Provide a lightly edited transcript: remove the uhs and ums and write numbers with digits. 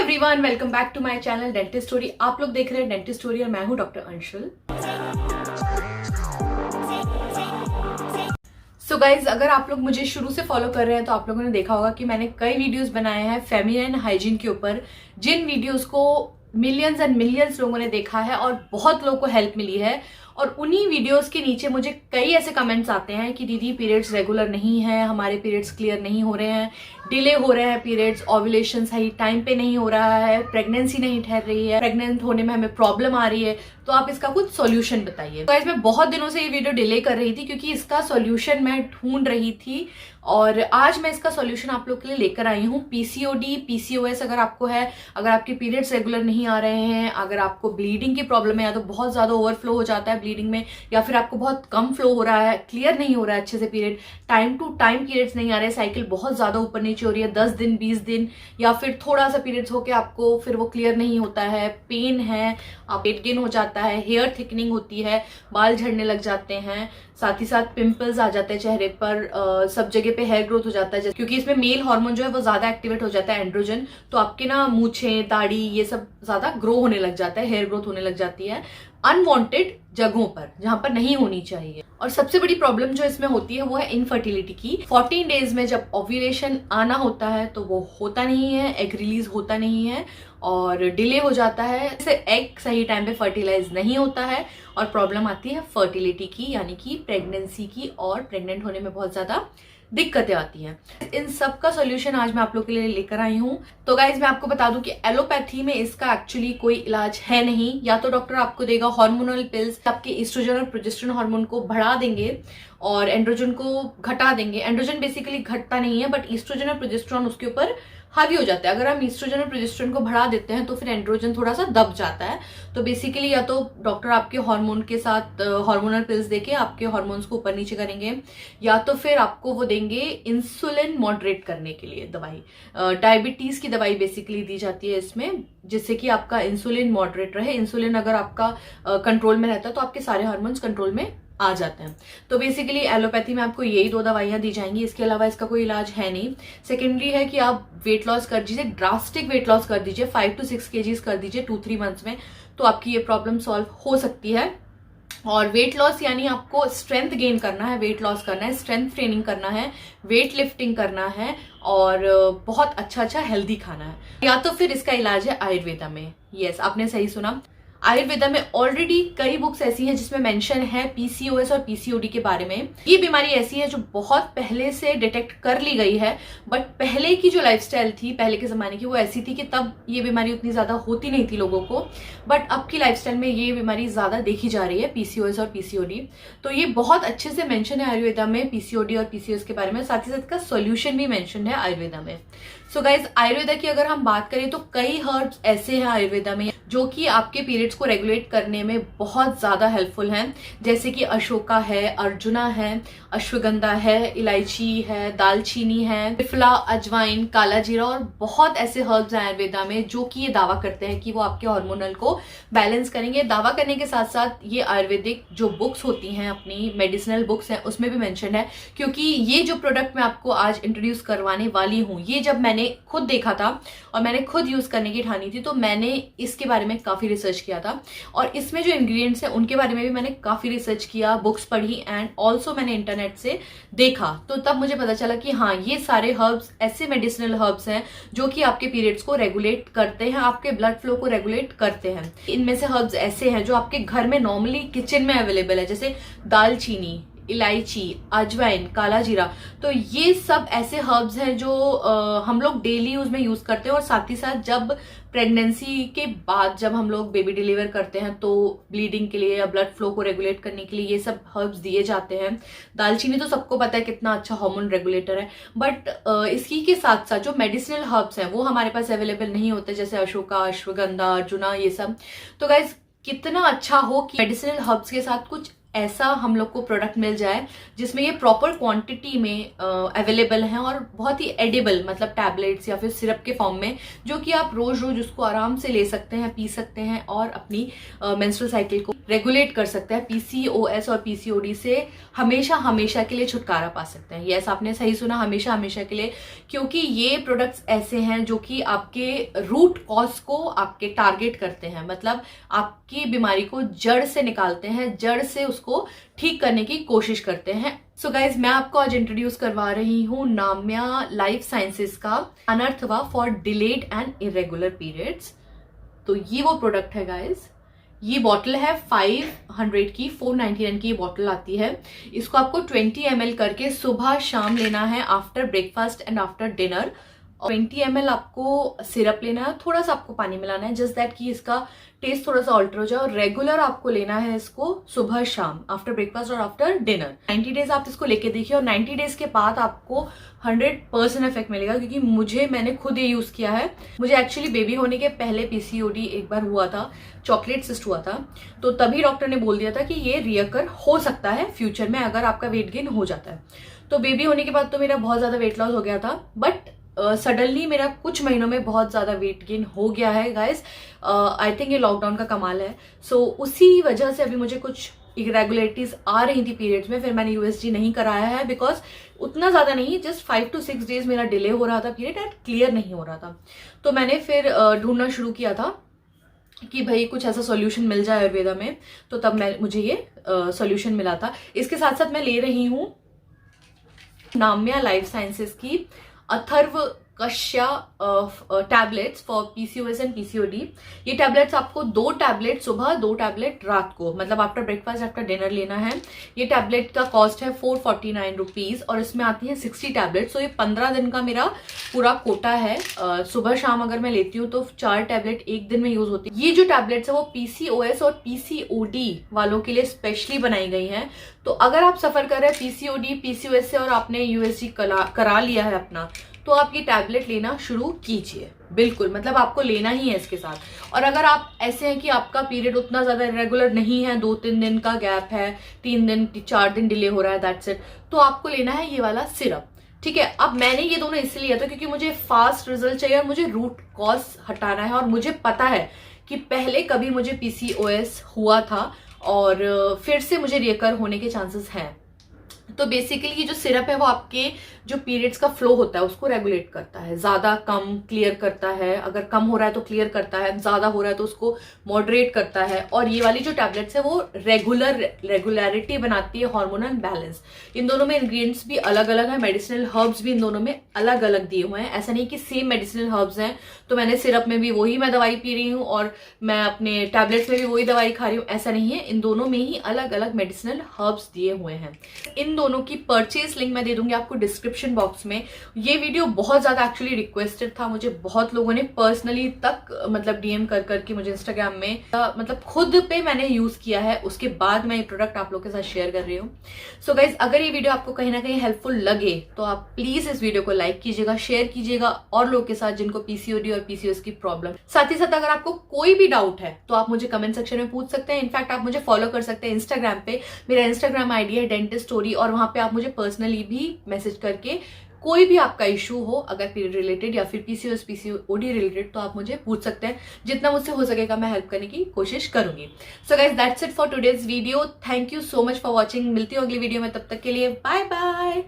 Everyone, welcome back to my channel dentist story. आप लोग देख रहे हैं डेंटिस्ट स्टोरी और मैं हूं डॉक्टर अंशुल। सो गाइज, अगर आप लोग मुझे शुरू से फॉलो कर रहे हैं तो आप लोगों ने देखा होगा कि मैंने कई वीडियोस बनाए हैं फेमिनिन हाइजीन के ऊपर, जिन वीडियोस को मिलियंस एंड मिलियंस लोगों ने देखा है और बहुत लोगों को हेल्प मिली है। और उन्हीं वीडियोस के नीचे मुझे कई ऐसे कमेंट्स आते हैं कि दीदी पीरियड्स रेगुलर नहीं है, हमारे पीरियड्स क्लियर नहीं हो रहे हैं, डिले हो रहे हैं पीरियड्स, ओव्यूलेशन सही टाइम पे नहीं हो रहा है, प्रेगनेंसी नहीं ठहर रही है, प्रेग्नेंट होने में हमें प्रॉब्लम आ रही है, तो आप इसका कुछ सॉल्यूशन बताइए। गाइस, मैं बहुत दिनों से ये वीडियो डिले कर रही थी क्योंकि इसका सॉल्यूशन मैं ढूंढ रही थी और आज मैं इसका सॉल्यूशन आप लोग के लिए लेकर आई हूँ। पीसीओडी, पीसीओएस अगर आपको है, अगर आपके पीरियड्स रेगुलर नहीं आ रहे हैं, अगर आपको ब्लीडिंग की प्रॉब्लम है या तो बहुत ज्यादा ओवरफ्लो हो जाता है ब्लीडिंग में, या फिर आपको बहुत कम फ्लो हो रहा है, क्लियर नहीं हो रहा है अच्छे से period, time to time periods नहीं आ रहे, साइकिल बहुत ज्यादा ऊपर नीचे हो रही है, 10 दिन 20 दिन, या फिर थोड़ा सा पीरियड्स होके आपको फिर वो क्लियर नहीं होता है, पेन है, वेट गेन हो जाता है, हेयर थिकनिंग होती है, बाल झड़ने लग जाते हैं, साथ ही साथ पिंपल्स आ जाते हैं चेहरे पर, सब जगह पे हेयर ग्रोथ हो जाता है क्योंकि इसमें मेल हार्मोन जो है वो ज्यादा एक्टिवेट हो जाता है, एंड्रोजन, तो आपके ना मूछें, दाढ़ी ये सब ज्यादा ग्रो होने लग जाता है, हेयर ग्रोथ होने लग जाती है अनवांटेड जगहों पर जहां पर नहीं होनी चाहिए। और सबसे बड़ी प्रॉब्लम जो इसमें होती है वो है इनफर्टिलिटी की। 14 डेज में जब ओव्यूलेशन आना होता है तो वो होता नहीं है, एग रिलीज होता नहीं है और डिले हो जाता है, इससे एग सही टाइम पे फर्टिलाइज नहीं होता है और प्रॉब्लम आती है फर्टिलिटी की, यानी कि प्रेगनेंसी की, और प्रेग्नेंट होने में बहुत ज्यादा दिक्कतें आती हैं। इन सब का सोल्यूशन आज मैं आप लोग के लिए लेकर आई हूँ। तो गाइज, मैं आपको बता दूं कि एलोपैथी में इसका एक्चुअली कोई इलाज है नहीं। या तो डॉक्टर आपको देगा हार्मोनल पिल्स, आपके ईस्ट्रोजन और प्रोजेस्टेरोन हार्मोन को बढ़ा देंगे और एंड्रोजन को घटा देंगे। एंड्रोजन बेसिकली घटता नहीं है, बट ईस्ट्रोजन और प्रोजेस्टेरोन उसके ऊपर हावी हो जाता है। अगर हम ईस्ट्रोजन और प्रोजेस्टेरोन को बढ़ा देते हैं तो फिर एंड्रोजन थोड़ा सा दब जाता है। तो बेसिकली या तो डॉक्टर आपके हार्मोन के साथ हार्मोनल पिल्स देके आपके हार्मोन्स को ऊपर नीचे करेंगे, या तो फिर आपको वो देंगे इंसुलिन मॉडरेट करने के लिए दवाई। डायबिटीज की दवाई बेसिकली दी जाती है इसमें, जिससे कि आपका इंसुलिन मॉडरेट रहे। इंसुलिन अगर आपका कंट्रोल में रहता है तो आपके सारे हार्मोन्स कंट्रोल में आ जाते हैं। तो बेसिकली एलोपैथी में आपको यही 2 दवाइयां दी जाएंगी, इसके अलावा इसका कोई इलाज है नहीं। सेकेंडरी है कि आप वेट लॉस कर दीजिए, ड्रास्टिक वेट लॉस कर दीजिए, 5 to 6 kgs कर दीजिए 2-3 मंथ्स में, तो आपकी ये प्रॉब्लम सॉल्व हो सकती है। और वेट लॉस यानी आपको स्ट्रेंथ गेन करना है, वेट लॉस करना है, स्ट्रेंथ ट्रेनिंग करना है, वेट लिफ्टिंग करना है और बहुत अच्छा हेल्दी खाना है। या तो फिर इसका इलाज है आयुर्वेदा में। यस, आपने सही सुना, आयुर्वेदा में ऑलरेडी कई बुक्स ऐसी हैं जिसमें मेंशन है पीसीओएस और पीसीओडी के बारे में। ये बीमारी ऐसी है जो बहुत पहले से डिटेक्ट कर ली गई है, बट पहले की जो लाइफस्टाइल थी पहले के जमाने की वो ऐसी थी कि तब ये बीमारी उतनी ज्यादा होती नहीं थी लोगों को, बट अब की लाइफस्टाइल में ये बीमारी ज्यादा देखी जा रही है, पीसीओएस और पीसीओडी। तो ये बहुत अच्छे से मेंशन है आयुर्वेदा में पीसीओडी और पीसीओएस के बारे में, साथ ही साथ का सोल्यूशन भी मेंशन है आयुर्वेदा में। सो गाइज, आयुर्वेदा की अगर हम बात करें तो कई हर्ब्स ऐसे हैं आयुर्वेदा में जो कि आपके पीरियड्स को रेगुलेट करने में बहुत ज्यादा हेल्पफुल हैं, जैसे कि अशोका है, अर्जुना है, अश्वगंधा है, इलायची है, दालचीनी है, त्रिफला, अजवाइन, काला जीरा और बहुत ऐसे हर्ब्स हैं आयुर्वेदा में जो कि ये दावा करते हैं कि वो आपके हार्मोनल को बैलेंस करेंगे। दावा करने के साथ साथ ये आयुर्वेदिक जो बुक्स होती हैं, अपनी मेडिसिनल बुक्स हैं, उसमें भी मेंशन है। क्योंकि ये जो प्रोडक्ट मैं आपको आज इंट्रोड्यूस करवाने वाली हूँ, ये जब मैंने खुद देखा था और मैंने खुद यूज करने की ठानी थी, तो मैंने इसके बारे में काफी रिसर्च किया था और इसमें जो इंग्रेडिएंट्स हैं उनके बारे में भी मैंने काफी रिसर्च किया, बुक्स पढ़ी एंड ऑल्सो मैंने इंटरनेट से देखा। तो तब मुझे पता चला कि हाँ, ये सारे हर्ब्स ऐसे मेडिसिनल हर्ब्स हैं जो कि आपके पीरियड्स को रेगुलेट करते हैं, आपके ब्लड फ्लो को रेगुलेट करते हैं। इनमें से हर्ब्स ऐसे हैं जो आपके घर में नॉर्मली किचन में अवेलेबल है, जैसे दालचीनी, इलायची, अजवाइन, काला जीरा। तो ये सब ऐसे हर्ब्स हैं जो हम लोग डेली यूज में यूज करते हैं। और साथ ही साथ जब प्रेगनेंसी के बाद जब हम लोग बेबी डिलीवर करते हैं तो ब्लीडिंग के लिए या ब्लड फ्लो को रेगुलेट करने के लिए ये सब हर्ब्स दिए जाते हैं। दालचीनी तो सबको पता है कितना अच्छा हार्मोन रेगुलेटर है, बट इसी के साथ साथ जो मेडिसिनल हर्ब्स हैं वो हमारे पास अवेलेबल नहीं होते, जैसे अशोका, अश्वगंधा, अर्जुना, ये सब। तो गाइज, कितना अच्छा हो कि मेडिसिनल हर्ब्स के साथ कुछ ऐसा हम लोग को प्रोडक्ट मिल जाए जिसमें ये प्रॉपर क्वांटिटी में अवेलेबल हैं और बहुत ही एडिबल, मतलब टैबलेट्स या फिर सिरप के फॉर्म में, जो कि आप रोज रोज उसको आराम से ले सकते हैं, पी सकते हैं और अपनी मेंस्ट्रुअल साइकिल को रेगुलेट कर सकते हैं। पीसीओएस और पीसीओडी से हमेशा हमेशा के लिए छुटकारा पा सकते हैं। यस, आपने सही सुना, हमेशा हमेशा के लिए, क्योंकि ये प्रोडक्ट्स ऐसे हैं जो कि आपके रूट कॉज को आपके टारगेट करते हैं, मतलब आपकी बीमारी को जड़ से निकालते हैं, जड़ से उसको ठीक करने की कोशिश करते हैं। सो गाइज, मैं आपको आज इंट्रोड्यूस करवा रही हूँ नाम्या लाइफ साइंसेस का अनर्थवा for delayed and irregular periods. तो ये वो प्रोडक्ट है गाइज। ये बॉटल है 500 की, 499 की ये बॉटल आती है। इसको आपको 20 ml करके सुबह शाम लेना है, after breakfast and after dinner. 20 ml आपको सिरप लेना है, थोड़ा सा आपको पानी मिलाना है, जस्ट दैट कि इसका टेस्ट थोड़ा सा ऑल्टर हो जाए। और रेगुलर आपको लेना है इसको सुबह शाम, आफ्टर ब्रेकफास्ट और आफ्टर डिनर। 90 डेज आप इसको लेके देखिए और 90 डेज के बाद आपको 100% इफेक्ट मिलेगा, क्योंकि मैंने खुद ये यूज किया है। मुझे एक्चुअली बेबी होने के पहले पीसीओडी एक बार हुआ था, चॉकलेट सिस्ट हुआ था, तो तभी डॉक्टर ने बोल दिया था कि ये रियकर हो सकता है फ्यूचर में अगर आपका वेट गेन हो जाता है। तो बेबी होने के बाद तो मेरा बहुत ज्यादा वेट लॉस हो गया था, बट सडनली मेरा कुछ महीनों में बहुत ज्यादा वेट गेन हो गया है गाइस। आई थिंक ये लॉकडाउन का कमाल है। सो उसी वजह से अभी मुझे कुछ इरेगुलरिटीज आ रही थी पीरियड्स में, फिर मैंने यूएसजी नहीं कराया है, बिकॉज उतना ज्यादा नहीं, जस्ट 5 to 6 डेज मेरा डिले हो रहा था पीरियड एंड क्लियर नहीं हो रहा था। तो मैंने फिर ढूंढना शुरू किया था कि भाई कुछ ऐसा सॉल्यूशन मिल जाए आयुर्वेदा में, तो तब मुझे ये सॉल्यूशन मिला था। इसके साथ साथ मैं ले रही हूँ नाम्या लाइफ साइंसेस की अथर्व कश्या tablets for PCOS and PCOD. ये टैबलेट्स आपको 2 टैबलेट सुबह, 2 टैबलेट रात को, मतलब आफ्टर ब्रेकफास्ट आफ्टर डिनर लेना है। ये टैबलेट का कॉस्ट है 449 रुपीज और इसमें आती है 60 टैबलेट। सो ये 15 दिन का मेरा पूरा कोटा है। सुबह शाम अगर मैं लेती हूँ तो 4 टैबलेट एक दिन में यूज होती है। ये जो टैबलेट्स है वो पीसीओएस और पीसीओडी वालों के लिए स्पेशली बनाई गई है। तो अगर आप सफर कर रहे हैं पीसीओडी पीसीओएस से और आपने यूएसजी करा लिया है अपना, तो आप ये टैबलेट लेना शुरू कीजिए, बिल्कुल, मतलब आपको लेना ही है इसके साथ। और अगर आप ऐसे हैं कि आपका पीरियड उतना ज्यादा रेगुलर नहीं है, 2-3 दिन का गैप है, 3 दिन 4 दिन डिले हो रहा है, दैट्स इट, तो आपको लेना है ये वाला सिरप। ठीक है, अब मैंने ये दोनों इसलिए लिया था क्योंकि मुझे फास्ट रिजल्ट चाहिए और मुझे रूट कॉज हटाना है। और मुझे पता है कि पहले कभी मुझे पीसीओएस हुआ था और फिर से मुझे रिकवर होने के चांसेस हैं। तो बेसिकली ये जो सिरप है वो आपके जो पीरियड्स का फ्लो होता है उसको रेगुलेट करता है, ज्यादा कम क्लियर करता है, अगर कम हो रहा है तो क्लियर करता है, ज्यादा हो रहा है तो उसको मॉडरेट करता है। और ये वाली जो टैबलेट्स है वो रेगुलरिटी बनाती है, हार्मोनल बैलेंस। इन दोनों में इंग्रेडिएंट्स भी अलग अलग है, मेडिसिनल हर्ब्स भी इन दोनों में अलग अलग दिए हुए हैं। ऐसा नहीं कि सेम मेडिसिनल हर्ब्स हैं, तो मैंने सिरप में भी वही मैं दवाई पी रही हूँ और मैं अपने टैबलेट्स में भी वही दवाई खा रही हूँ, ऐसा नहीं है। इन दोनों में ही अलग अलग मेडिसिनल हर्ब्स दिए हुए हैं। इन दोनों की परचेज लिंक मैं दे दूंगी आपको डिस्क्रिप्शन बॉक्स में। ये वीडियो बहुत ज्यादा एक्चुअली रिक्वेस्टेड था, मुझे बहुत लोगों ने पर्सनली तक मतलब डीएम कर करके मुझे इंस्टाग्राम में मतलब खुद पे मैंने यूज किया है, उसके बाद मैं ये प्रोडक्ट आप लोगों के साथ शेयर कर रही हूँ। सो गाइज, अगर ये वीडियो आपको कहीं ना कहीं हेल्पफुल लगे तो आप प्लीज इस वीडियो को लाइक कीजिएगा, शेयर कीजिएगा और लोगों के साथ जिनको पीसीओडी और पीसीओएस की प्रॉब्लम। साथ ही साथ अगर आपको कोई भी डाउट है तो आप मुझे कमेंट सेक्शन में पूछ सकते हैं। इनफैक्ट आप मुझे फॉलो कर सकते हैं इंस्टाग्राम पे, मेरा इंस्टाग्राम आईडी है डेंटिस्ट स्टोरी, और वहां पे आप मुझे पर्सनली भी मैसेज करके कोई भी आपका इशू हो, अगर पीरियड रिलेटेड या फिर पीसीओएस पीसीओडी रिलेटेड, तो आप मुझे पूछ सकते हैं। जितना मुझसे हो सकेगा मैं हेल्प करने की कोशिश करूंगी। So guys, that's it for today's video. Thank you so much for watching. मिलती हूँ अगली वीडियो में, तब तक के लिए बाय बाय।